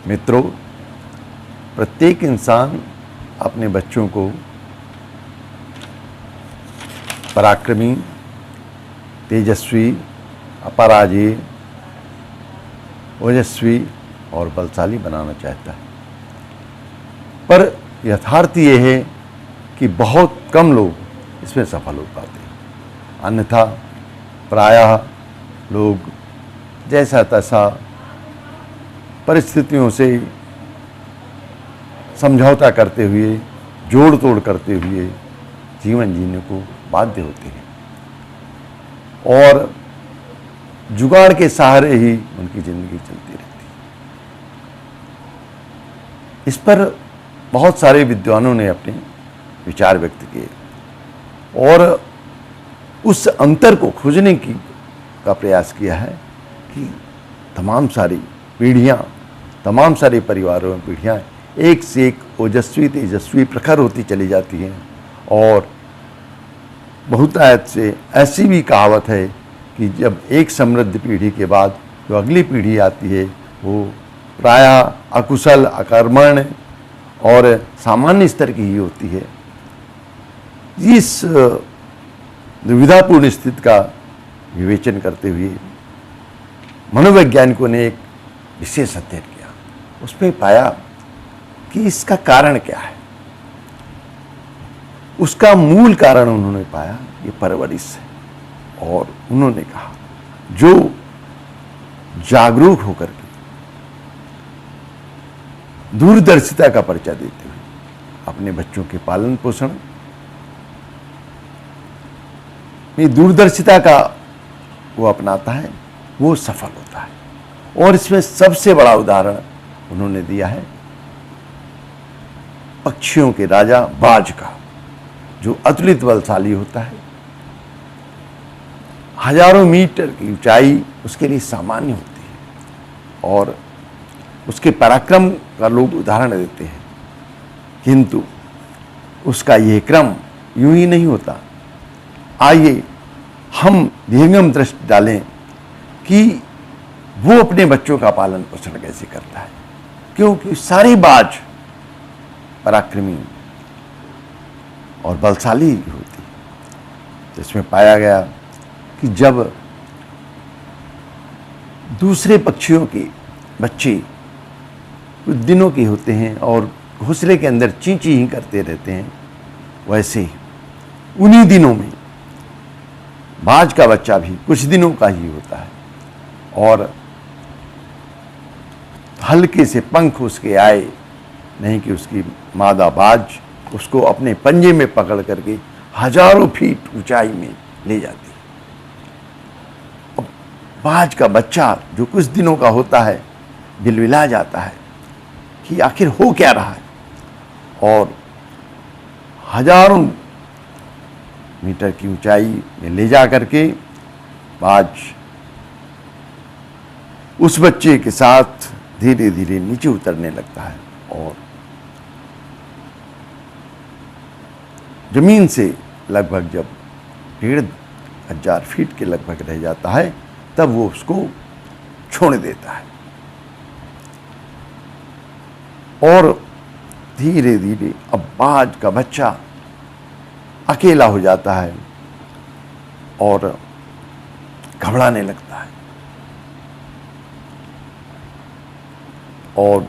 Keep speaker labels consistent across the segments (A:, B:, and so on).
A: मित्रों, प्रत्येक इंसान अपने बच्चों को पराक्रमी, तेजस्वी, अपराजेय, ओजस्वी और बलशाली बनाना चाहता है। पर यथार्थ ये है कि बहुत कम लोग इसमें सफल हो पाते हैं। अन्यथा प्रायः लोग जैसा तैसा परिस्थितियों से समझौता करते हुए, जोड़ तोड़ करते हुए जीवन जीने को बाध्य होते हैं और जुगाड़ के सहारे ही उनकी जिंदगी चलती रहती है। इस पर बहुत सारे विद्वानों ने अपने विचार व्यक्त किए और उस अंतर को खोजने का प्रयास किया है कि तमाम सारी पीढ़ियाँ, तमाम सारे परिवारों में पीढ़ियाँ एक से एक ओजस्वी, तेजस्वी, प्रखर होती चली जाती हैं। और बहुतायत से ऐसी भी कहावत है कि जब एक समृद्ध पीढ़ी के बाद जो अगली पीढ़ी आती है वो प्रायः अकुशल, अकर्मण्य और सामान्य स्तर की ही होती है। इस दुविधापूर्ण स्थिति का विवेचन करते हुए मनोवैज्ञानिकों ने एक विशेष अध्ययन किया। उसमें पाया कि इसका कारण क्या है। उसका मूल कारण उन्होंने पाया ये परवरिश है। और उन्होंने कहा जो जागरूक होकर के दूरदर्शिता का परिचय देते हुए अपने बच्चों के पालन पोषण में दूरदर्शिता का वो अपनाता है, वो सफल होता है। और इसमें सबसे बड़ा उदाहरण उन्होंने दिया है पक्षियों के राजा बाज का, जो अतुलित बलशाली होता है। हजारों मीटर की ऊंचाई उसके लिए सामान्य होती है और उसके पराक्रम का लोग उदाहरण देते हैं, किंतु उसका यह क्रम यूं ही नहीं होता। आइए हम विहंगम दृष्टि डालें कि वो अपने बच्चों का पालन पोषण कैसे करता है, क्योंकि सारे बाज पराक्रमी और बलशाली होती है। जिसमें पाया गया कि जब दूसरे पक्षियों के बच्चे कुछ दिनों के होते हैं और घोंसले के अंदर ची ची ही करते रहते हैं, वैसे उन्हीं दिनों में बाज का बच्चा भी कुछ दिनों का ही होता है और हल्के से पंख उसके आए नहीं कि उसकी मादा बाज उसको अपने पंजे में पकड़ करके हजारों फीट ऊंचाई में ले जाती है। अब बाज का बच्चा जो कुछ दिनों का होता है बिलबिला जाता है कि आखिर हो क्या रहा है, और हजारों मीटर की ऊंचाई में ले जा करके बाज उस बच्चे के साथ धीरे धीरे नीचे उतरने लगता है और जमीन से लगभग जब 1500 फीट के लगभग रह जाता है तब वो उसको छोड़ देता है और धीरे धीरे अब बाज का बच्चा अकेला हो जाता है और घबराने लगता है और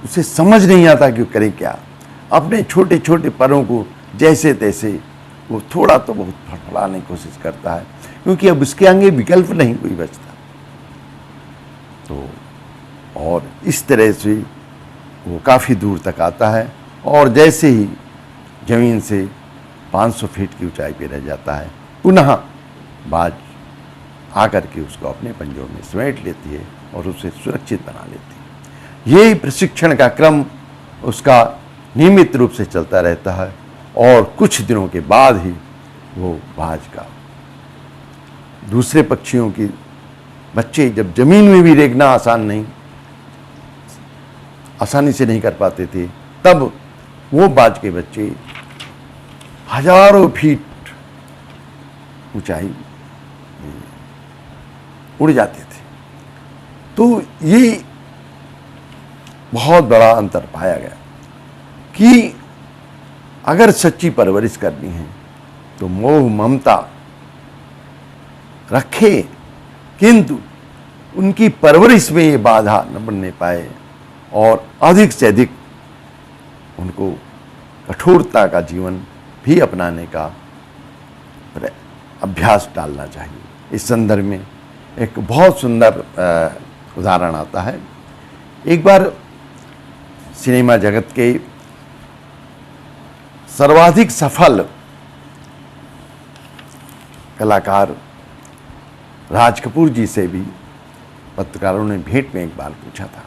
A: उसे समझ नहीं आता कि वो करे क्या। अपने छोटे छोटे परों को जैसे तैसे वो थोड़ा तो बहुत फड़फड़ाने की कोशिश करता है, क्योंकि अब उसके आगे विकल्प नहीं कोई बचता। तो और इस तरह से वो काफ़ी दूर तक आता है और जैसे ही ज़मीन से 500 फीट की ऊंचाई पे रह जाता है, पुनः बाज आकर के उसको अपने पंजों में समेट लेती है और उसे सुरक्षित बना लेती है। ये प्रशिक्षण का क्रम उसका नियमित रूप से चलता रहता है और कुछ दिनों के बाद ही वो बाज का दूसरे पक्षियों की बच्चे जब जमीन में भी रेंगना आसानी से नहीं कर पाते थे, तब वो बाज के बच्चे हजारों फीट ऊंचाई उड़ जाते थे। तो ये बहुत बड़ा अंतर पाया गया कि अगर सच्ची परवरिश करनी है तो मोह ममता रखे, किंतु उनकी परवरिश में ये बाधा न बनने पाए और अधिक से अधिक उनको कठोरता का जीवन भी अपनाने का अभ्यास डालना चाहिए। इस संदर्भ में एक बहुत सुंदर उदाहरण आता है। एक बार सिनेमा जगत के सर्वाधिक सफल कलाकार राज कपूर जी से भी पत्रकारों ने भेंट में एक बार पूछा था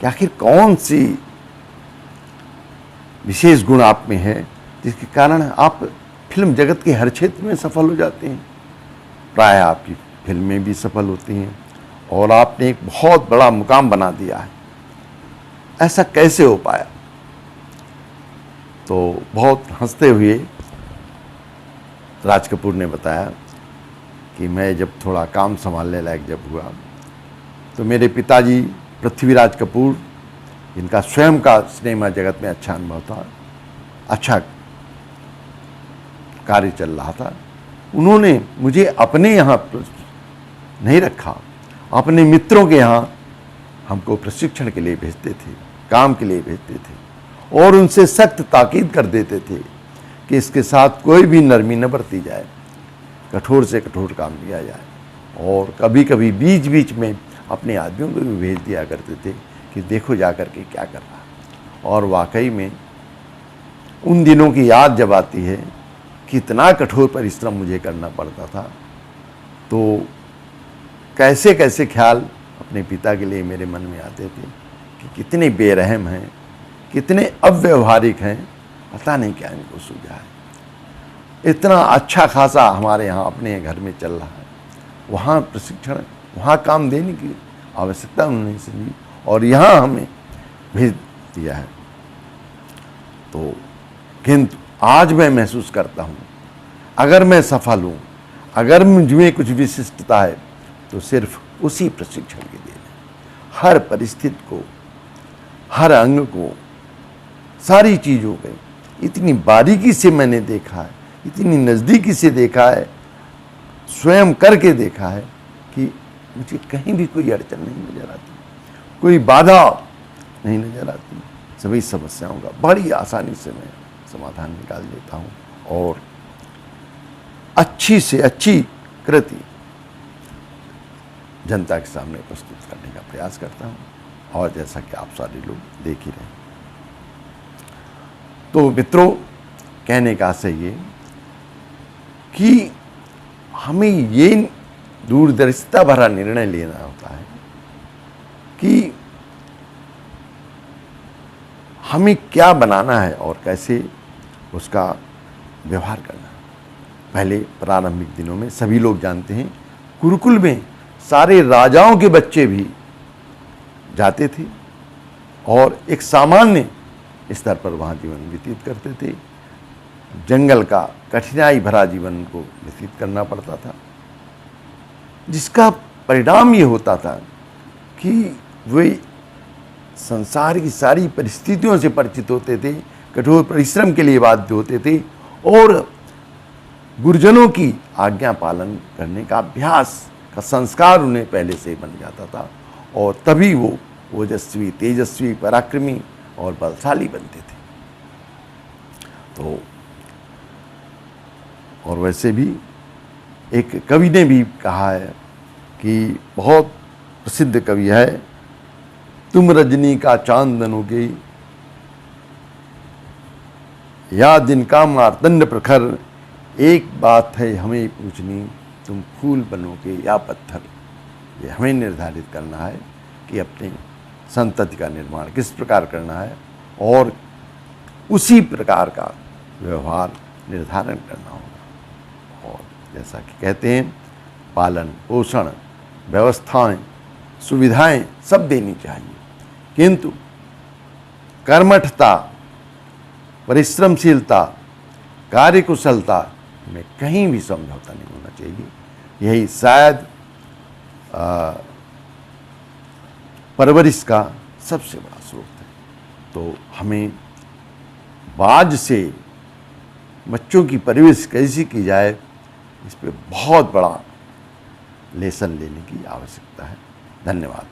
A: कि आखिर कौन सी विशेष गुण आप में है जिसके कारण आप फिल्म जगत के हर क्षेत्र में सफल हो जाते हैं। प्राय आपकी फिल्में भी सफल होती हैं और आपने एक बहुत बड़ा मुकाम बना दिया है, ऐसा कैसे हो पाया? तो बहुत हंसते हुए राज कपूर ने बताया कि मैं जब थोड़ा काम संभालने लायक जब हुआ तो मेरे पिताजी पृथ्वीराज कपूर, इनका स्वयं का सिनेमा जगत में अच्छा अनुभव था, अच्छा कार्य चल रहा था, उन्होंने मुझे अपने यहाँ नहीं रखा, अपने मित्रों के यहाँ हमको प्रशिक्षण के लिए भेजते थे, काम के लिए भेजते थे और उनसे सख्त ताकीद कर देते थे कि इसके साथ कोई भी नरमी न बरती जाए, कठोर से कठोर काम लिया जाए। और कभी कभी बीच बीच में अपने आदमियों को भी भेज दिया करते थे कि देखो जा कर के क्या कर रहा। और वाकई में उन दिनों की याद जब आती है, कितना कठोर परिश्रम मुझे करना पड़ता था, तो कैसे कैसे ख्याल अपने पिता के लिए मेरे मन में आते थे कि कितने बेरहम हैं, कितने अव्यवहारिक हैं, पता नहीं क्या इनको सूझा है। इतना अच्छा खासा हमारे यहाँ अपने घर में चल रहा है, वहाँ प्रशिक्षण, वहाँ काम देने की आवश्यकता उन्होंने नहीं समझी और यहाँ हमें भेज दिया है। तो किंतु आज मैं महसूस करता हूँ, अगर मैं सफल हूँ, अगर मुझमें कुछ विशिष्टता है तो सिर्फ उसी प्रशिक्षण के देन है। हर परिस्थिति को, हर अंग को, सारी चीज़ों को इतनी बारीकी से मैंने देखा है, इतनी नज़दीकी से देखा है, स्वयं करके देखा है कि मुझे कहीं भी कोई अड़चन नहीं नज़र आती, कोई बाधा नहीं नज़र आती। सभी समस्याओं का बड़ी आसानी से मैं समाधान निकाल लेता हूँ और अच्छी से अच्छी कृति जनता के सामने प्रस्तुत करने का प्रयास करता हूँ। और जैसा कि आप सारे लोग देख ही रहे हैं, तो मित्रों, कहने का आशय ये कि हमें ये दूरदर्शिता भरा निर्णय लेना होता है कि हमें क्या बनाना है और कैसे उसका व्यवहार करना है। पहले प्रारंभिक दिनों में सभी लोग जानते हैं, गुरुकुल में सारे राजाओं के बच्चे भी जाते थे और एक सामान्य स्तर पर वहाँ जीवन व्यतीत करते थे। जंगल का कठिनाई भरा जीवन को व्यतीत करना पड़ता था, जिसका परिणाम ये होता था कि वे संसार की सारी परिस्थितियों से परिचित होते थे, कठोर परिश्रम के लिए बाध्य होते थे और गुरुजनों की आज्ञा पालन करने का अभ्यास का संस्कार उन्हें पहले से बन जाता था और तभी वो ओजस्वी, तेजस्वी, पराक्रमी और बलशाली बनते थे। तो और वैसे भी एक कवि ने भी कहा है कि बहुत प्रसिद्ध कवि है, तुम रजनी का चांद बनोगे या दिन का मार्तंड प्रखर, एक बात है हमें पूछनी, तुम फूल बनोगे या पत्थर। ये हमें निर्धारित करना है कि अपने संतति का निर्माण किस प्रकार करना है और उसी प्रकार का व्यवहार निर्धारण करना होगा। और जैसा कि कहते हैं, पालन पोषण व्यवस्थाएं सुविधाएं सब देनी चाहिए, किंतु कर्मठता, परिश्रमशीलता, कार्यकुशलता में कहीं भी समझौता नहीं होना चाहिए। यही शायद परवरिश का सबसे बड़ा स्रोत है। तो हमें बाज से बच्चों की परवरिश कैसी की जाए, इस पे बहुत बड़ा लेसन लेने की आवश्यकता है। धन्यवाद।